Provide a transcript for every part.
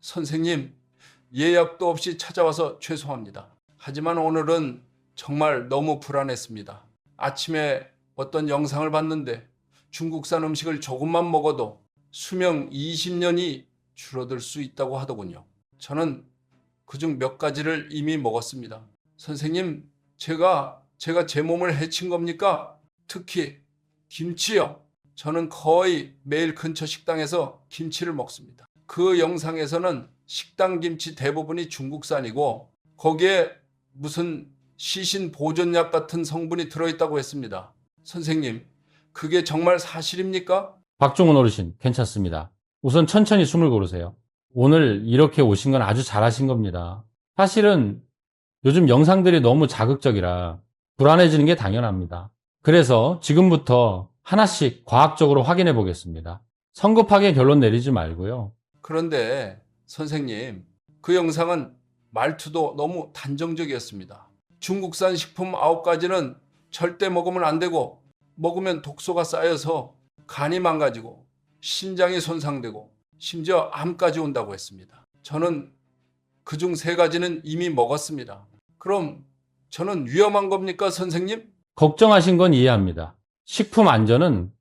선생님, 예약도 없이 찾아와서 죄송합니다. 하지만 오늘은 정말 너무 불안했습니다. 아침에 어떤 영상을 봤는데 중국산 음식을 조금만 먹어도 수명 20년이 줄어들 수 있다고 하더군요. 저는 그중 몇 가지를 이미 먹었습니다. 선생님, 제가 제 몸을 해친 겁니까? 특히 김치요. 저는 거의 매일 근처 식당에서 김치를 먹습니다. 그 영상에서는 식당 김치 대부분이 중국산이고 거기에 무슨 시신 보존약 같은 성분이 들어있다고 했습니다. 선생님, 그게 정말 사실입니까? 박종훈 어르신, 괜찮습니다. 우선 천천히 숨을 고르세요. 오늘 이렇게 오신 건 아주 잘하신 겁니다. 사실은 요즘 영상들이 너무 자극적이라 불안해지는 게 당연합니다. 그래서 지금부터 하나씩 과학적으로 확인해 보겠습니다. 성급하게 결론 내리지 말고요. 그런데 선생님, 그 영상은 말투도 너무 단정적이었습니다. 중국산 식품 9가지는 절대 먹으면 안 되고 먹으면 독소가 쌓여서 간이 망가지고 신장이 손상되고 심지어 암까지 온다고 했습니다. 저는 그중 3가지는 이미 먹었습니다. 그럼 저는 위험한 겁니까, 선생님? 걱정하신 건 이해합니다. 식품 안전은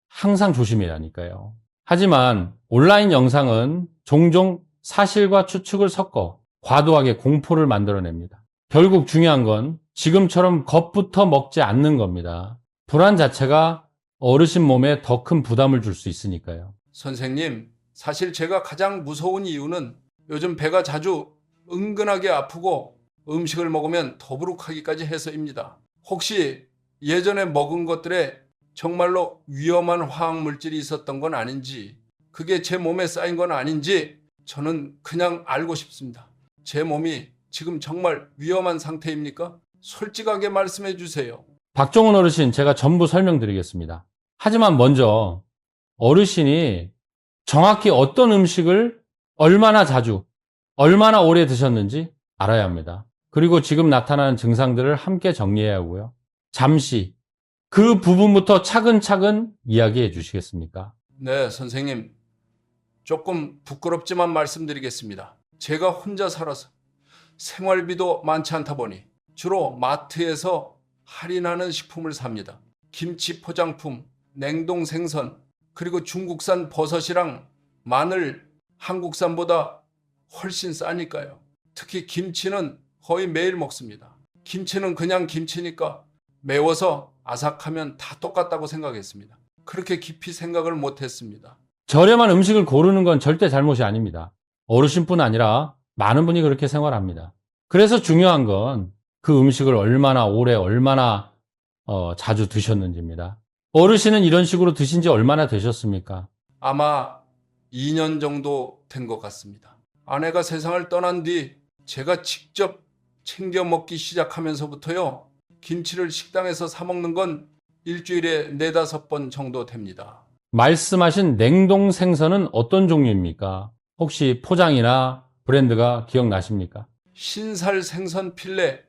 항상 조심해야 하니까요. 하지만 온라인 영상은 종종 사실과 추측을 섞어 과도하게 공포를 만들어냅니다. 결국 중요한 건 지금처럼 겁부터 먹지 않는 겁니다. 불안 자체가 어르신 몸에 더 큰 부담을 줄 수 있으니까요. 선생님, 사실 제가 가장 무서운 이유는 요즘 배가 자주 은근하게 아프고 음식을 먹으면 더부룩하기까지 해서입니다. 혹시 예전에 먹은 것들에 정말로 위험한 화학물질이 있었던 건 아닌지, 그게 제 몸에 쌓인 건 아닌지 저는 그냥 알고 싶습니다. 제 몸이 지금 정말 위험한 상태입니까? 솔직하게 말씀해 주세요. 박종훈 어르신, 제가 전부 설명드리겠습니다. 하지만 먼저 어르신이 정확히 어떤 음식을 얼마나 자주, 얼마나 오래 드셨는지 알아야 합니다. 그리고 지금 나타나는 증상들을 함께 정리해야 하고요. 잠시 그 부분부터 차근차근 이야기해 주시겠습니까? 네, 선생님. 조금 부끄럽지만 말씀드리겠습니다. 제가 혼자 살아서 생활비도 많지 않다 보니 주로 마트에서 할인하는 식품을 삽니다. 김치 포장품, 냉동 생선, 그리고 중국산 버섯이랑 마늘, 한국산보다 훨씬 싸니까요. 특히 김치는 거의 매일 먹습니다. 김치는 그냥 김치니까 매워서 아삭하면 다 똑같다고 생각했습니다. 그렇게 깊이 생각을 못했습니다. 저렴한 음식을 고르는 건 절대 잘못이 아닙니다. 어르신뿐 아니라 많은 분이 그렇게 생활합니다. 그래서 중요한 건 그 음식을 얼마나 오래, 얼마나 자주 드셨는지입니다. 어르신은 이런 식으로 드신 지 얼마나 되셨습니까? 아마 2년 정도 된 것 같습니다. 아내가 세상을 떠난 뒤 제가 직접 챙겨 먹기 시작하면서부터요. 김치를 식당에서 사 먹는 건 일주일에 4-5번 정도 됩니다. 말씀하신 냉동 생선은 어떤 종류입니까? 혹시 포장이나 브랜드가 기억나십니까? 신살 생선 필레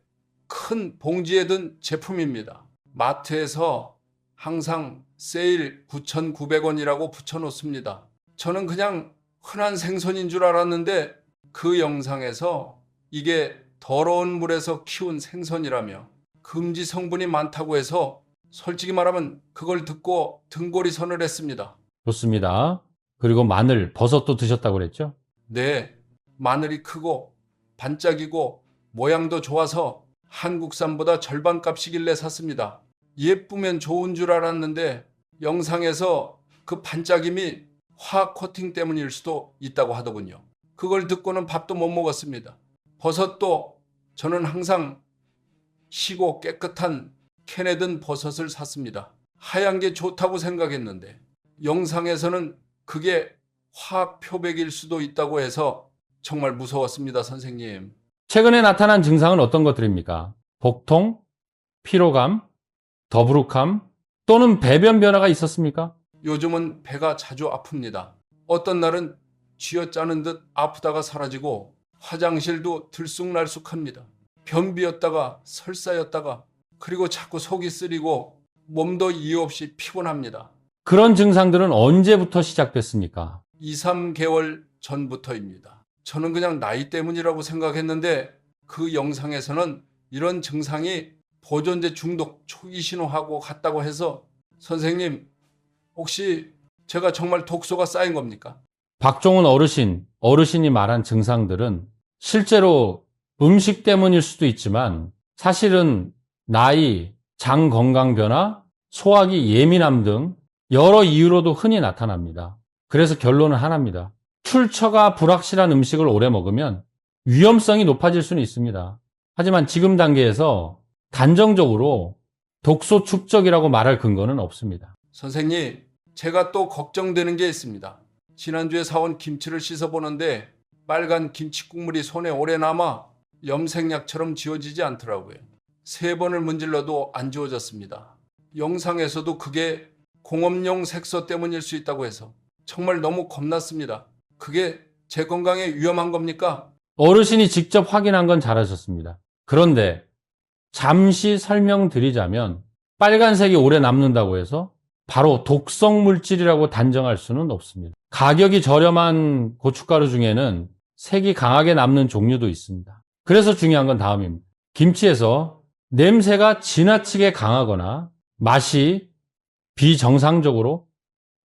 큰 봉지에 든 제품입니다. 마트에서 항상 세일 9,900원이라고 붙여놓습니다. 저는 그냥 흔한 생선인 줄 알았는데 그 영상에서 이게 더러운 물에서 키운 생선이라며 금지 성분이 많다고 해서 솔직히 말하면 그걸 듣고 등골이 서늘했습니다. 좋습니다. 그리고 마늘, 버섯도 드셨다고 그랬죠? 네, 마늘이 크고 반짝이고 모양도 좋아서 한국산보다 절반 값이길래 샀습니다. 예쁘면 좋은 줄 알았는데 영상에서 그 반짝임이 화학 코팅 때문일 수도 있다고 하더군요. 그걸 듣고는 밥도 못 먹었습니다. 버섯도 저는 항상 시고 깨끗한 캔에 든 버섯을 샀습니다. 하얀 게 좋다고 생각했는데 영상에서는 그게 화학 표백일 수도 있다고 해서 정말 무서웠습니다, 선생님. 최근에 나타난 증상은 어떤 것들입니까? 복통, 피로감, 더부룩함, 또는 배변 변화가 있었습니까? 요즘은 배가 자주 아픕니다. 어떤 날은 쥐어짜는 듯 아프다가 사라지고 화장실도 들쑥날쑥합니다. 변비였다가 설사였다가 그리고 자꾸 속이 쓰리고 몸도 이유 없이 피곤합니다. 그런 증상들은 언제부터 시작됐습니까? 2-3개월 전부터입니다. 저는 그냥 나이 때문이라고 생각했는데 그 영상에서는 이런 증상이 보존제 중독 초기 신호하고 같다고 해서 선생님, 혹시 제가 정말 독소가 쌓인 겁니까? 박종훈 어르신이 말한 증상들은 실제로 음식 때문일 수도 있지만 사실은 나이, 장 건강 변화, 소화기 예민함 등 여러 이유로도 흔히 나타납니다. 그래서 결론은 하나입니다. 출처가 불확실한 음식을 오래 먹으면 위험성이 높아질 수는 있습니다. 하지만 지금 단계에서 단정적으로 독소 축적이라고 말할 근거는 없습니다. 선생님, 제가 또 걱정되는 게 있습니다. 지난주에 사온 김치를 씻어보는데 빨간 김치 국물이 손에 오래 남아 염색약처럼 지워지지 않더라고요. 3번을 문질러도 안 지워졌습니다. 영상에서도 그게 공업용 색소 때문일 수 있다고 해서 정말 너무 겁났습니다. 그게 제 건강에 위험한 겁니까? 어르신이 직접 확인한 건 잘하셨습니다. 그런데 잠시 설명드리자면 빨간색이 오래 남는다고 해서 바로 독성 물질이라고 단정할 수는 없습니다. 가격이 저렴한 고춧가루 중에는 색이 강하게 남는 종류도 있습니다. 그래서 중요한 건 다음입니다. 김치에서 냄새가 지나치게 강하거나 맛이 비정상적으로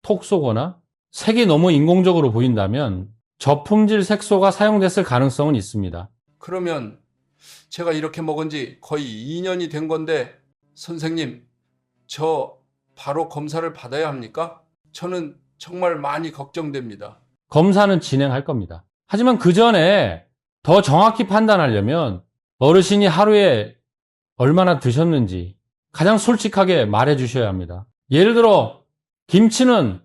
톡 쏘거나 색이 너무 인공적으로 보인다면 저품질 색소가 사용됐을 가능성은 있습니다. 그러면 제가 이렇게 먹은 지 거의 2년이 된 건데 선생님, 저 바로 검사를 받아야 합니까? 저는 정말 많이 걱정됩니다. 검사는 진행할 겁니다. 하지만 그 전에 더 정확히 판단하려면 어르신이 하루에 얼마나 드셨는지 가장 솔직하게 말해 주셔야 합니다. 예를 들어 김치는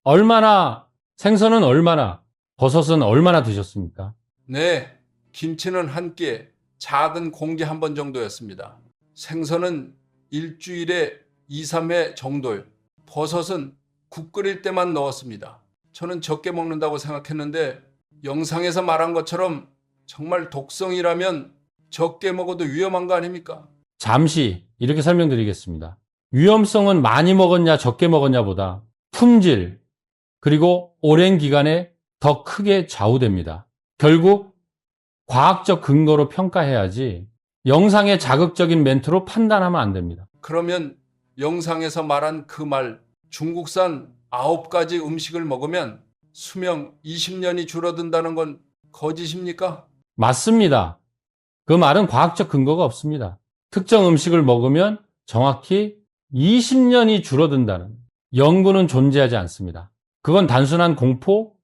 얼마나, 생선은 얼마나, 버섯은 얼마나 드셨습니까? 네, 김치는 한 끼에 작은 공기 한 번 정도였습니다. 생선은 일주일에 2, 3회 정도요. 버섯은 국 끓일 때만 넣었습니다. 저는 적게 먹는다고 생각했는데 영상에서 말한 것처럼 정말 독성이라면 적게 먹어도 위험한 거 아닙니까? 잠시 이렇게 설명드리겠습니다. 위험성은 많이 먹었냐 적게 먹었냐보다 품질 그리고 오랜 기간에 더 크게 좌우됩니다. 결국 과학적 근거로 평가해야지 영상의 자극적인 멘트로 판단하면 안 됩니다. 그러면 영상에서 말한 그 말, 중국산 9가지 음식을 먹으면 수명 20년이 줄어든다는 건 거짓입니까? 맞습니다. 그 말은 과학적 근거가 없습니다. 특정 음식을 먹으면 정확히 20년이 줄어든다는 연구는 존재하지 않습니다. 그건 단순한 공포,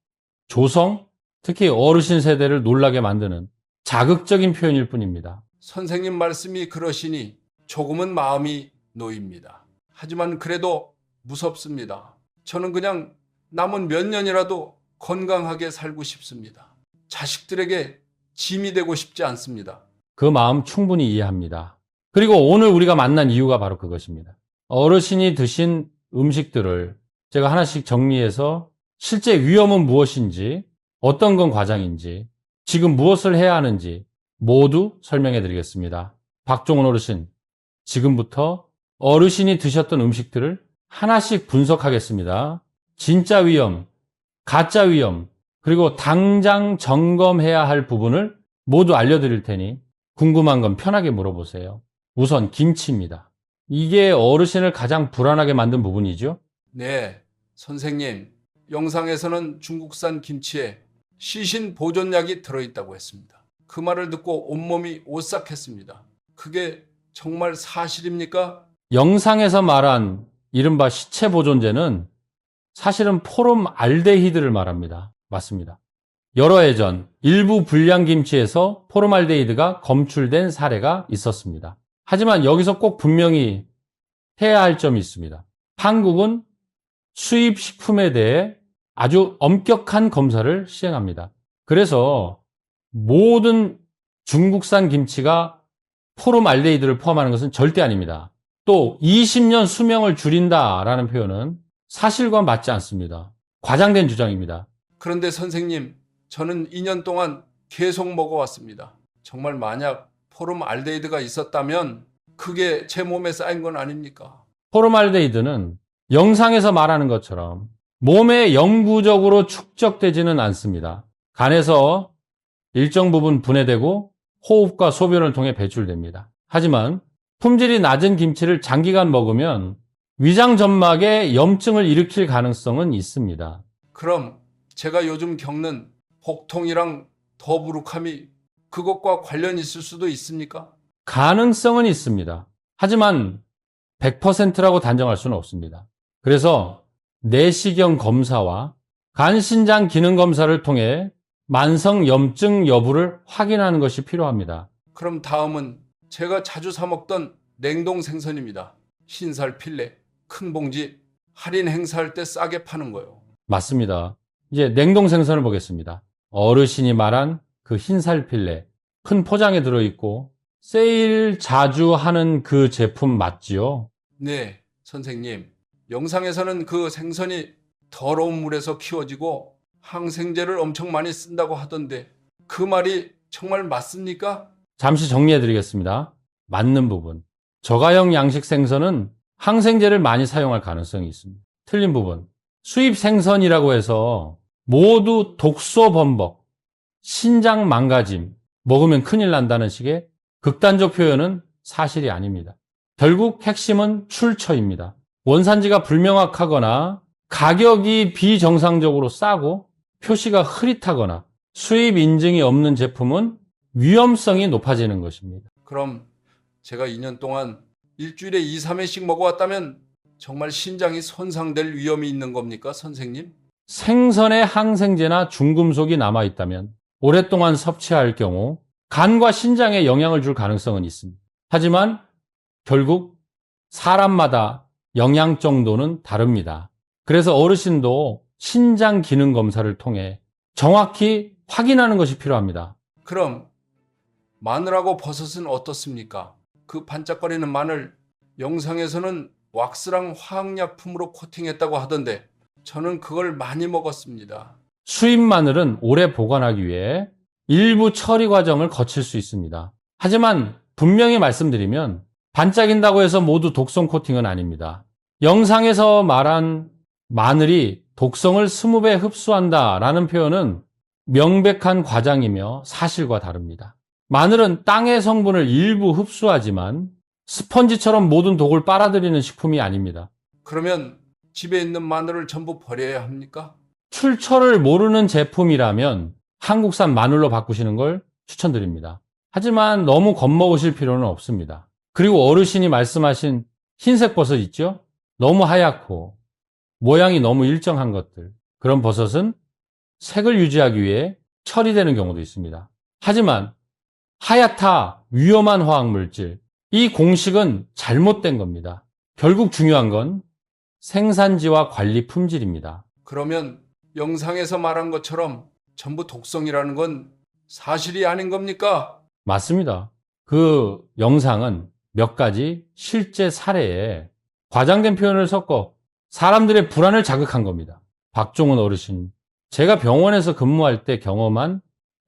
조성, 특히 어르신 세대를 놀라게 만드는 자극적인 표현일 뿐입니다. 선생님 말씀이 그러시니 조금은 마음이 놓입니다. 하지만 그래도 무섭습니다. 저는 그냥 남은 몇 년이라도 건강하게 살고 싶습니다. 자식들에게 짐이 되고 싶지 않습니다. 그 마음 충분히 이해합니다. 그리고 오늘 우리가 만난 이유가 바로 그것입니다. 어르신이 드신 음식들을 제가 하나씩 정리해서 실제 위험은 무엇인지, 어떤 건 과장인지, 지금 무엇을 해야 하는지 모두 설명해 드리겠습니다. 박종훈 어르신, 지금부터 어르신이 드셨던 음식들을 하나씩 분석하겠습니다. 진짜 위험, 가짜 위험, 그리고 당장 점검해야 할 부분을 모두 알려드릴 테니 궁금한 건 편하게 물어보세요. 우선 김치입니다. 이게 어르신을 가장 불안하게 만든 부분이죠. 네, 선생님, 영상에서는 중국산 김치에 시신 보존약이 들어있다고 했습니다. 그 말을 듣고 온몸이 오싹했습니다. 그게 정말 사실입니까? 영상에서 말한 이른바 시체 보존제는 사실은 포름알데히드를 말합니다. 맞습니다. 여러 해 전 일부 불량김치에서 포름알데히드가 검출된 사례가 있었습니다. 하지만 여기서 꼭 분명히 해야 할 점이 있습니다. 한국은 수입 식품에 대해 아주 엄격한 검사를 시행합니다. 그래서 모든 중국산 김치가 포름알데히드를 포함하는 것은 절대 아닙니다. 또 20년 수명을 줄인다라는 표현은 사실과 맞지 않습니다. 과장된 주장입니다. 그런데 선생님, 저는 2년 동안 계속 먹어왔습니다. 정말 만약 포름알데히드가 있었다면 그게 제 몸에 쌓인 건 아닙니까? 포름알데히드는 영상에서 말하는 것처럼 몸에 영구적으로 축적되지는 않습니다. 간에서 일정 부분 분해되고 호흡과 소변을 통해 배출됩니다. 하지만 품질이 낮은 김치를 장기간 먹으면 위장 점막에 염증을 일으킬 가능성은 있습니다. 그럼 제가 요즘 겪는 복통이랑 더부룩함이 그것과 관련이 있을 수도 있습니까? 가능성은 있습니다. 하지만 100%라고 단정할 수는 없습니다. 그래서 내시경 검사와 간신장 기능 검사를 통해 만성 염증 여부를 확인하는 것이 필요합니다. 그럼 다음은 제가 자주 사 먹던 냉동 생선입니다. 흰살 필레, 큰 봉지, 할인 행사할 때 싸게 파는 거요. 맞습니다. 이제 냉동 생선을 보겠습니다. 어르신이 말한 그 흰살 필레, 큰 포장에 들어있고 세일 자주 하는 그 제품 맞지요? 네, 선생님. 영상에서는 그 생선이 더러운 물에서 키워지고 항생제를 엄청 많이 쓴다고 하던데 그 말이 정말 맞습니까? 잠시 정리해 드리겠습니다. 맞는 부분. 저가형 양식 생선은 항생제를 많이 사용할 가능성이 있습니다. 틀린 부분. 수입 생선이라고 해서 모두 독소 범벅, 신장 망가짐, 먹으면 큰일 난다는 식의 극단적 표현은 사실이 아닙니다. 결국 핵심은 출처입니다. 원산지가 불명확하거나 가격이 비정상적으로 싸고 표시가 흐릿하거나 수입 인증이 없는 제품은 위험성이 높아지는 것입니다. 그럼 제가 2년 동안 일주일에 2, 3회씩 먹어왔다면 정말 신장이 손상될 위험이 있는 겁니까, 선생님? 생선에 항생제나 중금속이 남아있다면 오랫동안 섭취할 경우 간과 신장에 영향을 줄 가능성은 있습니다. 하지만 결국 사람마다 영양 정도는 다릅니다. 그래서 어르신도 신장 기능 검사를 통해 정확히 확인하는 것이 필요합니다. 그럼 마늘하고 버섯은 어떻습니까? 그 반짝거리는 마늘, 영상에서는 왁스랑 화학약품으로 코팅했다고 하던데 저는 그걸 많이 먹었습니다. 수입 마늘은 오래 보관하기 위해 일부 처리 과정을 거칠 수 있습니다. 하지만 분명히 말씀드리면 반짝인다고 해서 모두 독성 코팅은 아닙니다. 영상에서 말한 마늘이 독성을 20배 흡수한다라는 표현은 명백한 과장이며 사실과 다릅니다. 마늘은 땅의 성분을 일부 흡수하지만 스펀지처럼 모든 독을 빨아들이는 식품이 아닙니다. 그러면 집에 있는 마늘을 전부 버려야 합니까? 출처를 모르는 제품이라면 한국산 마늘로 바꾸시는 걸 추천드립니다. 하지만 너무 겁먹으실 필요는 없습니다. 그리고 어르신이 말씀하신 흰색 버섯 있죠? 너무 하얗고 모양이 너무 일정한 것들, 그런 버섯은 색을 유지하기 위해 처리되는 경우도 있습니다. 하지만 하얗다, 위험한 화학물질, 이 공식은 잘못된 겁니다. 결국 중요한 건 생산지와 관리 품질입니다. 그러면 영상에서 말한 것처럼 전부 독성이라는 건 사실이 아닌 겁니까? 맞습니다. 그 영상은 몇 가지 실제 사례에 과장된 표현을 섞어 사람들의 불안을 자극한 겁니다. 박종훈 어르신, 제가 병원에서 근무할 때 경험한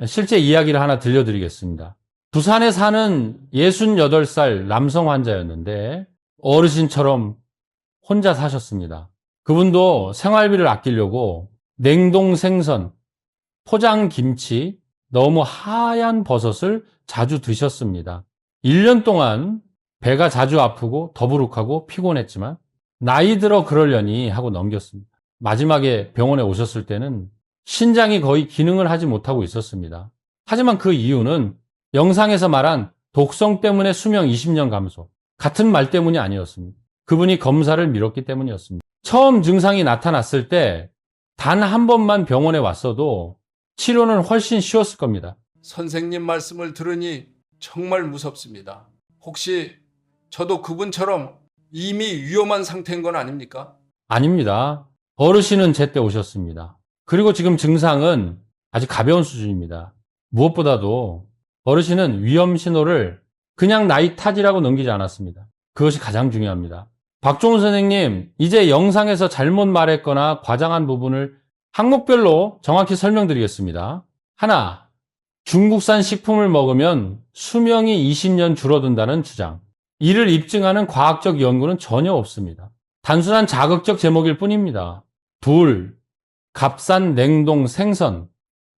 실제 이야기를 하나 들려드리겠습니다. 부산에 사는 68살 남성 환자였는데 어르신처럼 혼자 사셨습니다. 그분도 생활비를 아끼려고 냉동 생선, 포장 김치, 너무 하얀 버섯을 자주 드셨습니다. 1년 동안 배가 자주 아프고 더부룩하고 피곤했지만 나이 들어 그러려니 하고 넘겼습니다. 마지막에 병원에 오셨을 때는 신장이 거의 기능을 하지 못하고 있었습니다. 하지만 그 이유는 영상에서 말한 독성 때문에 수명 20년 감소, 같은 말 때문이 아니었습니다. 그분이 검사를 미뤘기 때문이었습니다. 처음 증상이 나타났을 때 단 한 번만 병원에 왔어도 치료는 훨씬 쉬웠을 겁니다. 선생님 말씀을 들으니 정말 무섭습니다. 혹시 저도 그분처럼 이미 위험한 상태인 건 아닙니까? 아닙니다. 어르신은 제때 오셨습니다. 그리고 지금 증상은 아주 가벼운 수준입니다. 무엇보다도 어르신은 위험 신호를 그냥 나이 탓이라고 넘기지 않았습니다. 그것이 가장 중요합니다. 박종훈 선생님, 이제 영상에서 잘못 말했거나 과장한 부분을 항목별로 정확히 설명드리겠습니다. 하나, 중국산 식품을 먹으면 수명이 20년 줄어든다는 주장. 이를 입증하는 과학적 연구는 전혀 없습니다. 단순한 자극적 제목일 뿐입니다. 둘, 값싼 냉동 생선,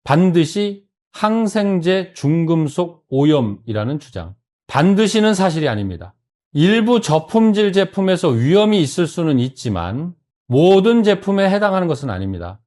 반드시 항생제 중금속 오염이라는 주장. 반드시는 사실이 아닙니다. 일부 저품질 제품에서 위험이 있을 수는 있지만 모든 제품에 해당하는 것은 아닙니다.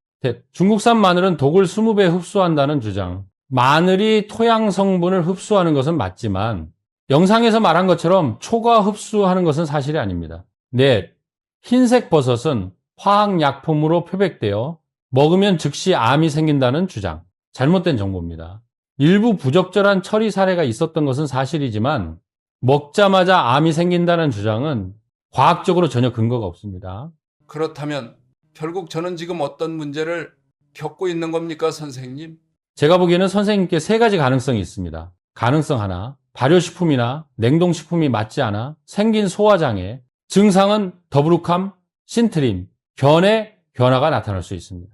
중국산 마늘은 독을 20배 흡수한다는 주장. 마늘이 토양 성분을 흡수하는 것은 맞지만 영상에서 말한 것처럼 초과 흡수하는 것은 사실이 아닙니다. 넷, 흰색 버섯은 화학약품으로 표백되어 먹으면 즉시 암이 생긴다는 주장. 잘못된 정보입니다. 일부 부적절한 처리 사례가 있었던 것은 사실이지만 먹자마자 암이 생긴다는 주장은 과학적으로 전혀 근거가 없습니다. 그렇다면 결국 저는 지금 어떤 문제를 겪고 있는 겁니까, 선생님? 제가 보기에는 선생님께 세 가지 가능성이 있습니다. 가능성 하나, 발효식품이나 냉동식품이 맞지 않아 생긴 소화장애, 증상은 더부룩함, 신트림, 변의 변화가 나타날 수 있습니다.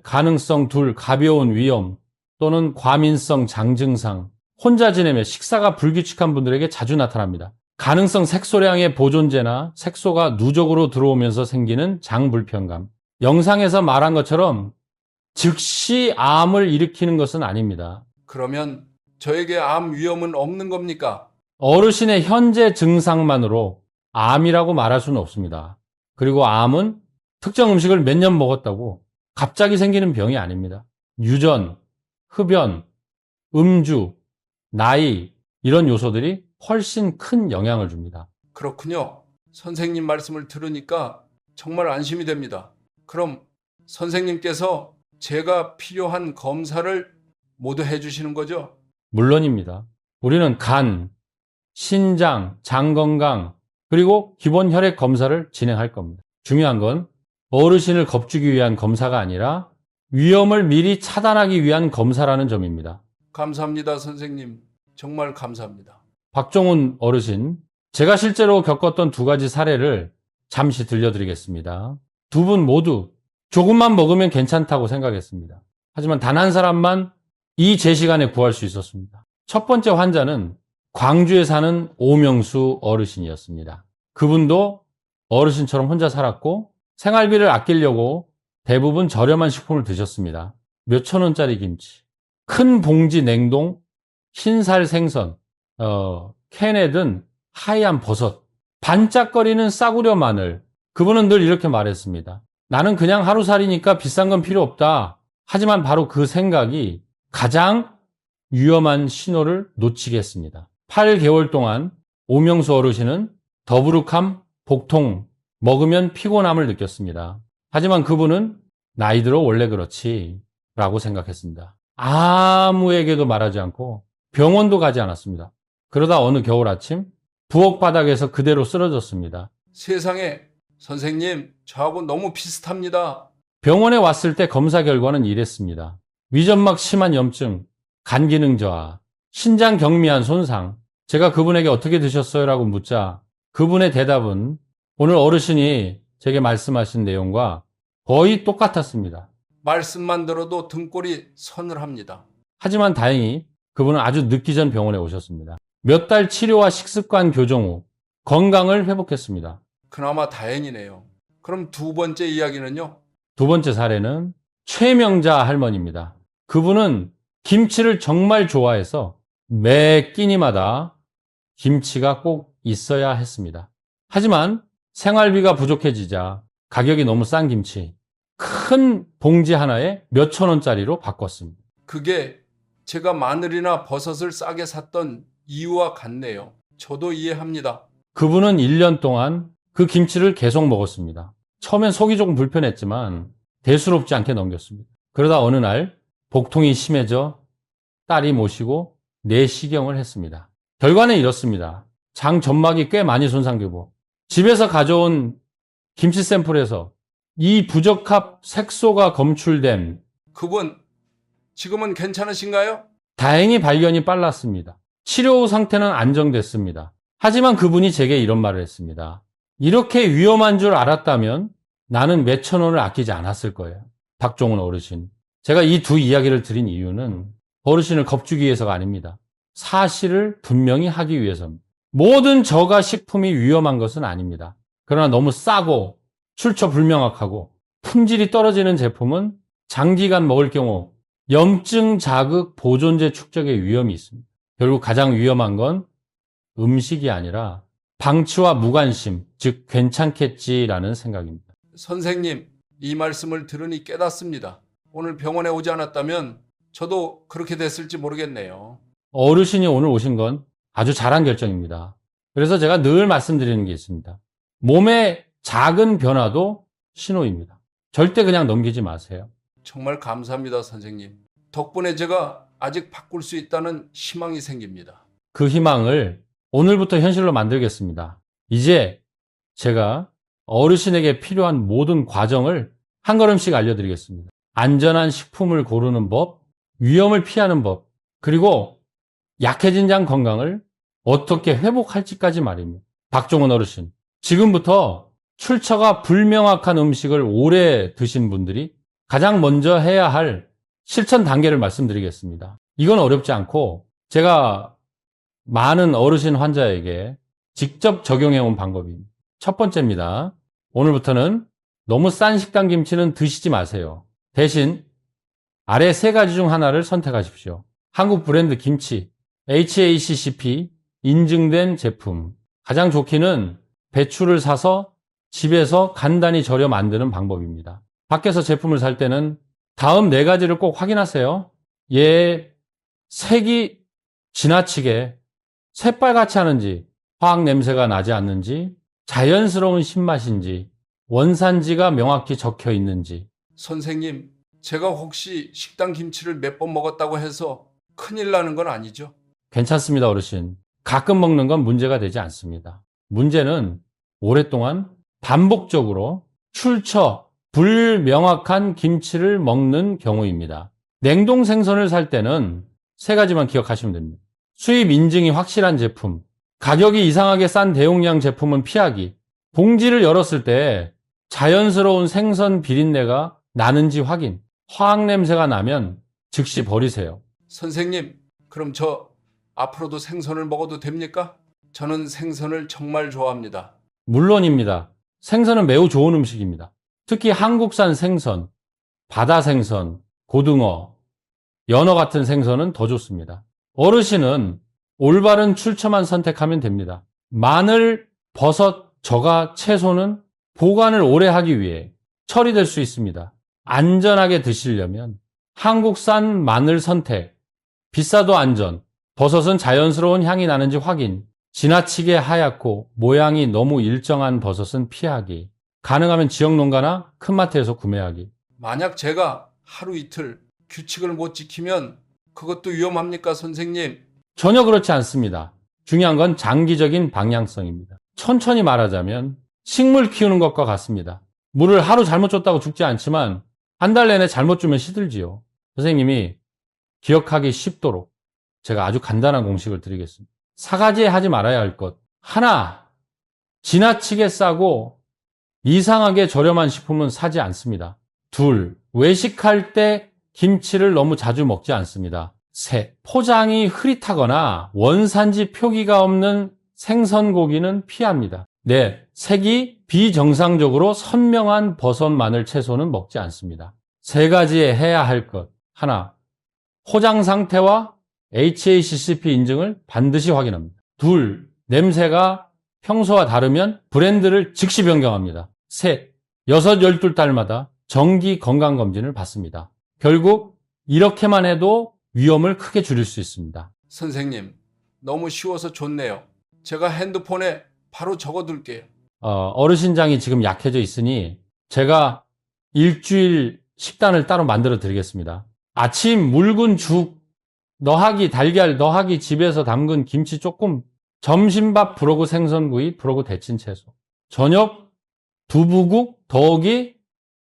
가능성 둘, 가벼운 위염 또는 과민성 장증상, 혼자 지내며 식사가 불규칙한 분들에게 자주 나타납니다. 가능성 색소량의 보존제나 색소가 누적으로 들어오면서 생기는 장불편감. 영상에서 말한 것처럼 즉시 암을 일으키는 것은 아닙니다. 그러면 저에게 암 위험은 없는 겁니까? 어르신의 현재 증상만으로 암이라고 말할 수는 없습니다. 그리고 암은 특정 음식을 몇 년 먹었다고 갑자기 생기는 병이 아닙니다. 유전, 흡연, 음주, 나이 이런 요소들이 훨씬 큰 영향을 줍니다. 그렇군요. 선생님 말씀을 들으니까 정말 안심이 됩니다. 그럼 선생님께서 제가 필요한 검사를 모두 해주시는 거죠? 물론입니다. 우리는 간, 신장, 장 건강, 그리고 기본 혈액 검사를 진행할 겁니다. 중요한 건 어르신을 겁주기 위한 검사가 아니라 위험을 미리 차단하기 위한 검사라는 점입니다. 감사합니다, 선생님. 정말 감사합니다. 박종훈 어르신, 제가 실제로 겪었던 두 가지 사례를 잠시 들려드리겠습니다. 두 분 모두 조금만 먹으면 괜찮다고 생각했습니다. 하지만 단 한 사람만 이 제 시간에 구할 수 있었습니다. 첫 번째 환자는 광주에 사는 오명수 어르신이었습니다. 그분도 어르신처럼 혼자 살았고 생활비를 아끼려고 대부분 저렴한 식품을 드셨습니다. 몇천 원짜리 김치, 큰 봉지 냉동, 흰살 생선, 캔에 든 하얀 버섯, 반짝거리는 싸구려 마늘. 그분은 늘 이렇게 말했습니다. 나는 그냥 하루살이니까 비싼 건 필요 없다. 하지만 바로 그 생각이 가장 위험한 신호를 놓치게 했습니다. 8개월 동안 오명수 어르신은 더부룩함, 복통, 먹으면 피곤함을 느꼈습니다. 하지만 그분은 나이 들어 원래 그렇지 라고 생각했습니다. 아무에게도 말하지 않고 병원도 가지 않았습니다. 그러다 어느 겨울 아침 부엌 바닥에서 그대로 쓰러졌습니다. 세상에, 선생님, 저하고 너무 비슷합니다. 병원에 왔을 때 검사 결과는 이랬습니다. 위점막 심한 염증, 간 기능 저하, 신장 경미한 손상. 제가 그분에게 어떻게 드셨어요? 라고 묻자 그분의 대답은 오늘 어르신이 제게 말씀하신 내용과 거의 똑같았습니다. 말씀만 들어도 등골이 서늘합니다. 하지만 다행히 그분은 아주 늦기 전 병원에 오셨습니다. 몇 달 치료와 식습관 교정 후 건강을 회복했습니다. 그나마 다행이네요. 그럼 두 번째 이야기는요? 두 번째 사례는 최명자 할머니입니다. 그분은 김치를 정말 좋아해서 매 끼니마다 김치가 꼭 있어야 했습니다. 하지만 생활비가 부족해지자 가격이 너무 싼 김치, 큰 봉지 하나에 몇천 원짜리로 바꿨습니다. 그게 제가 마늘이나 버섯을 싸게 샀던 이유와 같네요. 저도 이해합니다. 그분은 1년 동안 그 김치를 계속 먹었습니다. 처음엔 속이 조금 불편했지만 대수롭지 않게 넘겼습니다. 그러다 어느 날 복통이 심해져 딸이 모시고 내시경을 했습니다. 결과는 이렇습니다. 장 점막이 꽤 많이 손상되고 집에서 가져온 김치 샘플에서 이 부적합 색소가 검출된 그분, 지금은 괜찮으신가요? 다행히 발견이 빨랐습니다. 치료 후 상태는 안정됐습니다. 하지만 그분이 제게 이런 말을 했습니다. 이렇게 위험한 줄 알았다면 나는 몇천 원을 아끼지 않았을 거예요. 박종훈 어르신. 제가 이 두 이야기를 드린 이유는 어르신을 겁주기 위해서가 아닙니다. 사실을 분명히 하기 위해서입니다. 모든 저가 식품이 위험한 것은 아닙니다. 그러나 너무 싸고 출처 불명확하고 품질이 떨어지는 제품은 장기간 먹을 경우 염증 자극 보존제 축적의 위험이 있습니다. 결국 가장 위험한 건 음식이 아니라 방치와 무관심, 즉 괜찮겠지라는 생각입니다. 선생님, 이 말씀을 들으니 깨닫습니다. 오늘 병원에 오지 않았다면 저도 그렇게 됐을지 모르겠네요. 어르신이 오늘 오신 건 아주 잘한 결정입니다. 그래서 제가 늘 말씀드리는 게 있습니다. 몸의 작은 변화도 신호입니다. 절대 그냥 넘기지 마세요. 정말 감사합니다, 선생님. 덕분에 제가 아직 바꿀 수 있다는 희망이 생깁니다. 그 희망을 오늘부터 현실로 만들겠습니다. 이제 제가 어르신에게 필요한 모든 과정을 한 걸음씩 알려드리겠습니다. 안전한 식품을 고르는 법, 위험을 피하는 법, 그리고 약해진 장 건강을 어떻게 회복할지까지 말입니다. 박종원 어르신, 지금부터 출처가 불명확한 음식을 오래 드신 분들이 가장 먼저 해야 할 실천 단계를 말씀드리겠습니다. 이건 어렵지 않고 제가 많은 어르신 환자에게 직접 적용해온 방법입니다. 첫 번째입니다. 오늘부터는 너무 싼 식당 김치는 드시지 마세요. 대신 아래 세 가지 중 하나를 선택하십시오. 한국 브랜드 김치, HACCP 인증된 제품. 가장 좋기는 배추를 사서 집에서 간단히 절여 만드는 방법입니다. 밖에서 제품을 살 때는 다음 네 가지를 꼭 확인하세요. 얘 색이 지나치게 새빨갛지 않은지, 화학 냄새가 나지 않는지, 자연스러운 신맛인지, 원산지가 명확히 적혀 있는지. 선생님, 제가 혹시 식당 김치를 몇 번 먹었다고 해서 큰일 나는 건 아니죠? 괜찮습니다, 어르신. 가끔 먹는 건 문제가 되지 않습니다. 문제는 오랫동안 반복적으로 출처 불명확한 김치를 먹는 경우입니다. 냉동 생선을 살 때는 세 가지만 기억하시면 됩니다. 수입 인증이 확실한 제품, 가격이 이상하게 싼 대용량 제품은 피하기, 봉지를 열었을 때 자연스러운 생선 비린내가 나는지 확인, 화학 냄새가 나면 즉시 버리세요. 선생님, 그럼 저 앞으로도 생선을 먹어도 됩니까? 저는 생선을 정말 좋아합니다. 물론입니다. 생선은 매우 좋은 음식입니다. 특히 한국산 생선, 바다 생선, 고등어, 연어 같은 생선은 더 좋습니다. 어르신은 올바른 출처만 선택하면 됩니다. 마늘, 버섯, 저가, 채소는 보관을 오래 하기 위해 처리될 수 있습니다. 안전하게 드시려면 한국산 마늘 선택, 비싸도 안전, 버섯은 자연스러운 향이 나는지 확인, 지나치게 하얗고 모양이 너무 일정한 버섯은 피하기, 가능하면 지역 농가나 큰 마트에서 구매하기. 만약 제가 하루 이틀 규칙을 못 지키면 그것도 위험합니까, 선생님? 전혀 그렇지 않습니다. 중요한 건 장기적인 방향성입니다. 천천히 말하자면 식물 키우는 것과 같습니다. 물을 하루 잘못 줬다고 죽지 않지만 한 달 내내 잘못 주면 시들지요. 선생님이 기억하기 쉽도록 제가 아주 간단한 공식을 드리겠습니다. 4가지에 하지 말아야 할 것. 하나, 지나치게 싸고 이상하게 저렴한 식품은 사지 않습니다. 둘, 외식할 때 김치를 너무 자주 먹지 않습니다. 셋, 포장이 흐릿하거나 원산지 표기가 없는 생선고기는 피합니다. 넷, 색이 비정상적으로 선명한 버섯, 마늘, 채소는 먹지 않습니다. 3가지에 해야 할 것. 하나, 포장 상태와 HACCP 인증을 반드시 확인합니다. 둘, 냄새가 평소와 다르면 브랜드를 즉시 변경합니다. 셋, 6, 12달마다 정기 건강검진을 받습니다. 결국 이렇게만 해도 위험을 크게 줄일 수 있습니다. 선생님, 너무 쉬워서 좋네요. 제가 핸드폰에 바로 적어둘게요. 어르신장이 지금 약해져 있으니 제가 일주일 식단을 따로 만들어 드리겠습니다. 아침 묽은 죽, 너하기 달걀, 너하기 집에서 담근 김치 조금, 점심밥 부러구 생선구이, 부러구 데친 채소, 저녁 두부국, 더욱이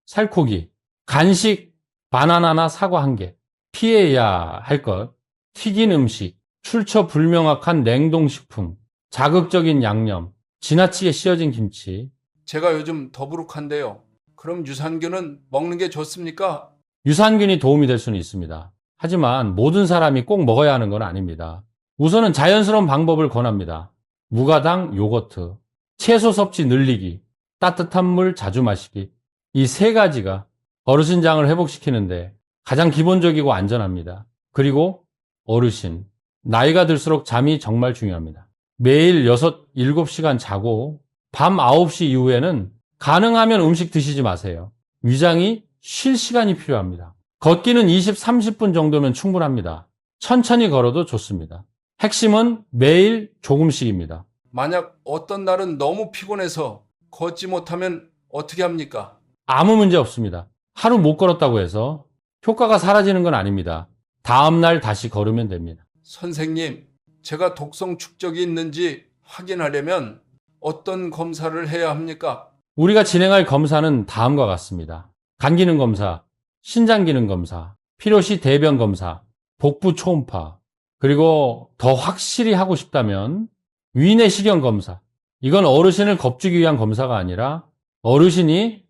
살코기, 간식 바나나나 사과 1개, 피해야 할 것, 튀긴 음식, 출처 불명확한 냉동식품, 자극적인 양념, 지나치게 씌어진 김치. 제가 요즘 더부룩한데요. 그럼 유산균은 먹는 게 좋습니까? 유산균이 도움이 될 수는 있습니다. 하지만 모든 사람이 꼭 먹어야 하는 건 아닙니다. 우선은 자연스러운 방법을 권합니다. 무가당 요거트, 채소 섭취 늘리기, 따뜻한 물 자주 마시기. 이 3가지가 어르신장을 회복시키는데 가장 기본적이고 안전합니다. 그리고 어르신, 나이가 들수록 잠이 정말 중요합니다. 매일 6, 7시간 자고 밤 9시 이후에는 가능하면 음식 드시지 마세요. 위장이 쉴 시간이 필요합니다. 걷기는 20, 30분 정도면 충분합니다. 천천히 걸어도 좋습니다. 핵심은 매일 조금씩입니다. 만약 어떤 날은 너무 피곤해서 걷지 못하면 어떻게 합니까? 아무 문제 없습니다. 하루 못 걸었다고 해서 효과가 사라지는 건 아닙니다. 다음날 다시 걸으면 됩니다. 선생님, 제가 독성 축적이 있는지 확인하려면 어떤 검사를 해야 합니까? 우리가 진행할 검사는 다음과 같습니다. 간 기능 검사, 신장 기능 검사, 필요시 대변 검사, 복부 초음파, 그리고 더 확실히 하고 싶다면 위내시경 검사. 이건 어르신을 겁주기 위한 검사가 아니라 어르신이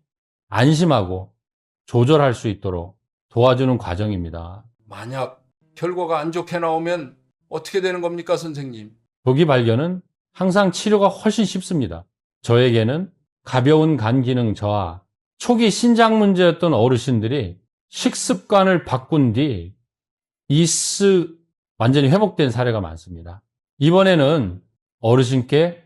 안심하고 조절할 수 있도록 도와주는 과정입니다. 만약 결과가 안 좋게 나오면 어떻게 되는 겁니까, 선생님? 조기 발견은 항상 치료가 훨씬 쉽습니다. 저에게는 가벼운 간 기능 저하, 초기 신장 문제였던 어르신들이 식습관을 바꾼 뒤 이스 완전히 회복된 사례가 많습니다. 이번에는 어르신께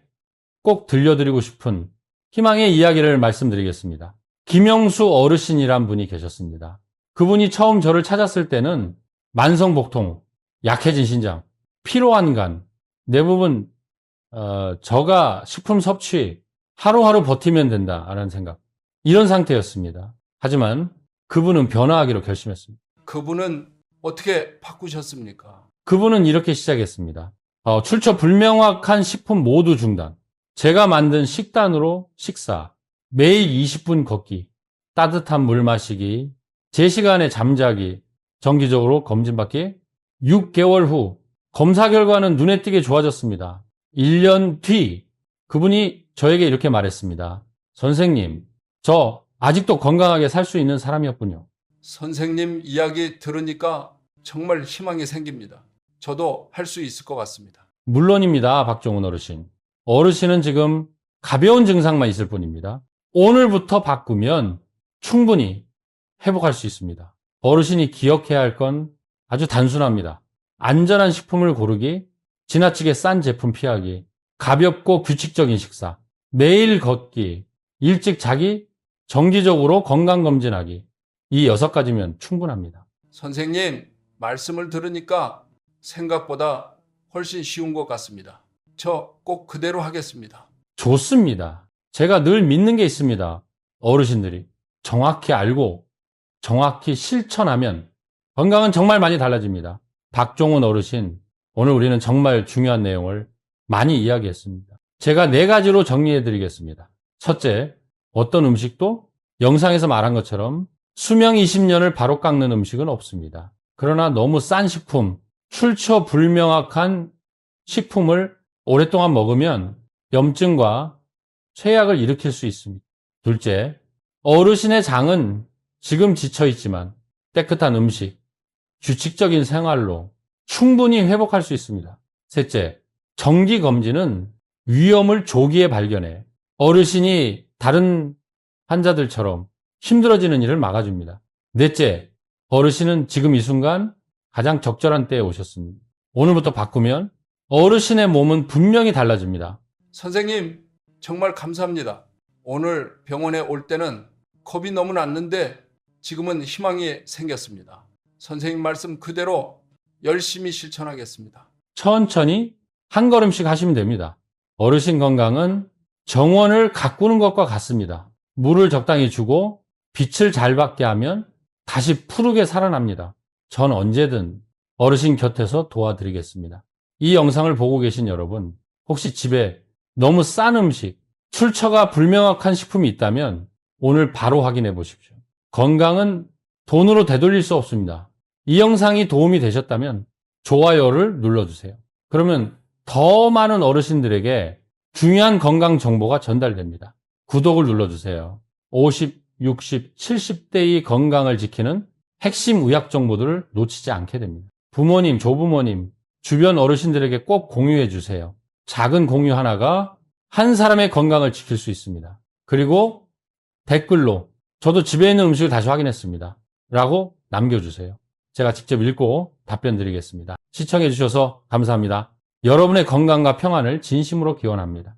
꼭 들려드리고 싶은 희망의 이야기를 말씀드리겠습니다. 김영수 어르신이란 분이 계셨습니다. 그분이 처음 저를 찾았을 때는 만성복통, 약해진 신장, 피로한 간, 대부분 저가 식품 섭취 하루하루 버티면 된다라는 생각, 이런 상태였습니다. 하지만 그분은 변화하기로 결심했습니다. 그분은 어떻게 바꾸셨습니까? 그분은 이렇게 시작했습니다. 출처 불명확한 식품 모두 중단, 제가 만든 식단으로 식사, 매일 20분 걷기, 따뜻한 물 마시기, 제 시간에 잠자기, 정기적으로 검진받기. 6개월 후 검사 결과는 눈에 띄게 좋아졌습니다. 1년 뒤 그분이 저에게 이렇게 말했습니다. 선생님, 저 아직도 건강하게 살 수 있는 사람이었군요. 선생님 이야기 들으니까 정말 희망이 생깁니다. 저도 할 수 있을 것 같습니다. 물론입니다, 박종훈 어르신. 어르신은 지금 가벼운 증상만 있을 뿐입니다. 오늘부터 바꾸면 충분히 회복할 수 있습니다. 어르신이 기억해야 할 건 아주 단순합니다. 안전한 식품을 고르기, 지나치게 싼 제품 피하기, 가볍고 규칙적인 식사, 매일 걷기, 일찍 자기, 정기적으로 건강검진하기. 이 6가지면 충분합니다. 선생님 말씀을 들으니까 생각보다 훨씬 쉬운 것 같습니다. 저 꼭 그대로 하겠습니다. 좋습니다. 제가 늘 믿는 게 있습니다. 어르신들이 정확히 알고 정확히 실천하면 건강은 정말 많이 달라집니다. 박종훈 어르신, 오늘 우리는 정말 중요한 내용을 많이 이야기했습니다. 제가 4가지로 정리해 드리겠습니다. 첫째, 어떤 음식도 영상에서 말한 것처럼 수명 20년을 바로 깎는 음식은 없습니다. 그러나 너무 싼 식품, 출처 불명확한 식품을 오랫동안 먹으면 염증과 쇠약을 일으킬 수 있습니다. 둘째, 어르신의 장은 지금 지쳐있지만 깨끗한 음식, 규칙적인 생활로 충분히 회복할 수 있습니다. 셋째, 정기검진은 위험을 조기에 발견해 어르신이 다른 환자들처럼 힘들어지는 일을 막아줍니다. 넷째, 어르신은 지금 이 순간 가장 적절한 때에 오셨습니다. 오늘부터 바꾸면 어르신의 몸은 분명히 달라집니다. 선생님 정말 감사합니다. 오늘 병원에 올 때는 겁이 너무 났는데 지금은 희망이 생겼습니다. 선생님 말씀 그대로 열심히 실천하겠습니다. 천천히 한 걸음씩 하시면 됩니다. 어르신 건강은 정원을 가꾸는 것과 같습니다. 물을 적당히 주고 빛을 잘 받게 하면 다시 푸르게 살아납니다. 전 언제든 어르신 곁에서 도와드리겠습니다. 이 영상을 보고 계신 여러분, 혹시 집에 너무 싼 음식, 출처가 불명확한 식품이 있다면 오늘 바로 확인해 보십시오. 건강은 돈으로 되돌릴 수 없습니다. 이 영상이 도움이 되셨다면 좋아요를 눌러주세요. 그러면 더 많은 어르신들에게 중요한 건강 정보가 전달됩니다. 구독을 눌러주세요. 50, 60, 70대의 건강을 지키는 핵심 의학 정보들을 놓치지 않게 됩니다. 부모님, 조부모님, 주변 어르신들에게 꼭 공유해 주세요. 작은 공유 하나가 한 사람의 건강을 지킬 수 있습니다. 그리고 댓글로 저도 집에 있는 음식을 다시 확인했습니다 라고 남겨주세요. 제가 직접 읽고 답변 드리겠습니다. 시청해 주셔서 감사합니다. 여러분의 건강과 평안을 진심으로 기원합니다.